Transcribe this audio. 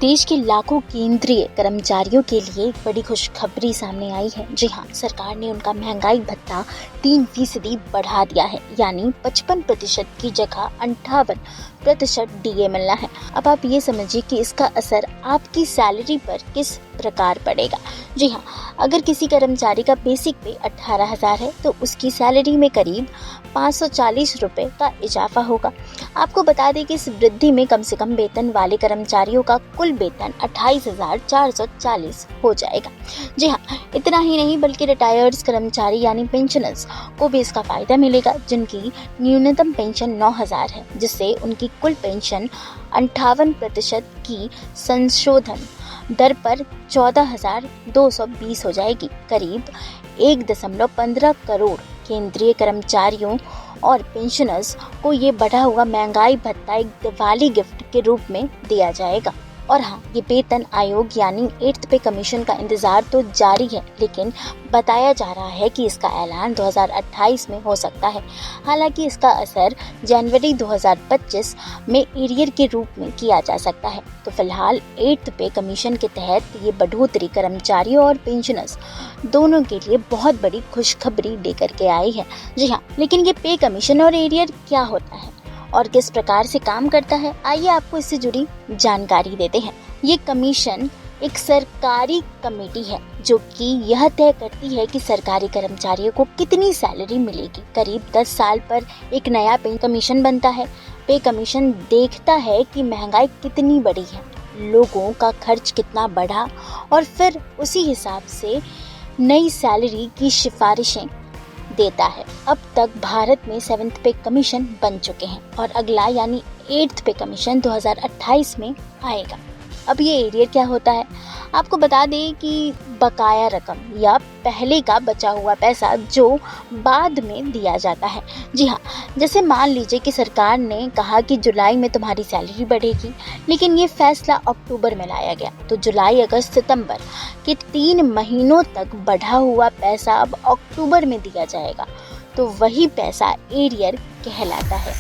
देश के लाखों केंद्रीय कर्मचारियों के लिए एक बड़ी खुशखबरी सामने आई है। जी हाँ, सरकार ने उनका महंगाई भत्ता 3% बढ़ा दिया है, यानी 55% की जगह 58% डीए मिलना है। अब आप ये समझिए कि इसका असर आपकी सैलरी पर किस प्रकार पड़ेगा। जी हाँ, अगर किसी कर्मचारी का बेसिक पे 18,000 है तो उसकी सैलरी में करीब 540 रुपये का इजाफा होगा। आपको बता दें कि इस वृद्धि में कम से कम वेतन वाले कर्मचारियों का कुल वेतन 28,440 हो जाएगा। जी हाँ, इतना ही नहीं बल्कि रिटायर्ड कर्मचारी यानी पेंशनर्स को भी इसका फायदा मिलेगा, जिनकी न्यूनतम पेंशन 9,000 है, जिससे उनकी कुल पेंशन 58% की संशोधन दर पर 14,220 हो जाएगी। करीब 1.15 करोड़ केंद्रीय कर्मचारियों और पेंशनर्स को ये बढ़ा हुआ महंगाई भत्ता एक दिवाली गिफ्ट के रूप में दिया जाएगा। और हाँ, ये वेतन आयोग यानी 8th पे कमीशन का इंतजार तो जारी है, लेकिन बताया जा रहा है कि इसका ऐलान 2028 में हो सकता है। हालांकि इसका असर जनवरी 2025 में एरियर के रूप में किया जा सकता है। तो फिलहाल 8th पे कमीशन के तहत ये बढ़ोतरी कर्मचारियों और पेंशनर्स दोनों के लिए बहुत बड़ी खुशखबरी लेकर के आई है। जी हाँ, लेकिन ये पे कमीशन और एरियर क्या होता है और किस प्रकार से काम करता है, आइए आपको इससे जुड़ी जानकारी देते हैं। ये कमीशन एक सरकारी कमेटी है जो कि यह तय करती है कि सरकारी कर्मचारियों को कितनी सैलरी मिलेगी। करीब 10 साल पर एक नया पे कमीशन बनता है। पे कमीशन देखता है कि महंगाई कितनी बढ़ी है, लोगों का खर्च कितना बढ़ा और फिर उसी हिसाब से नई सैलरी की सिफारिशें देता है। अब तक भारत में 7th पे कमीशन बन चुके हैं और अगला यानी 8th पे कमीशन 2028 में आएगा। अब ये एरियर क्या होता है, आपको बता दें कि बकाया रकम या पहले का बचा हुआ पैसा जो बाद में दिया जाता है। जी हाँ, जैसे मान लीजिए कि सरकार ने कहा कि जुलाई में तुम्हारी सैलरी बढ़ेगी, लेकिन ये फैसला अक्टूबर में लाया गया, तो जुलाई, अगस्त, सितंबर के 3 महीनों तक बढ़ा हुआ पैसा अब अक्टूबर में दिया जाएगा। तो वही पैसा एरियर कहलाता है।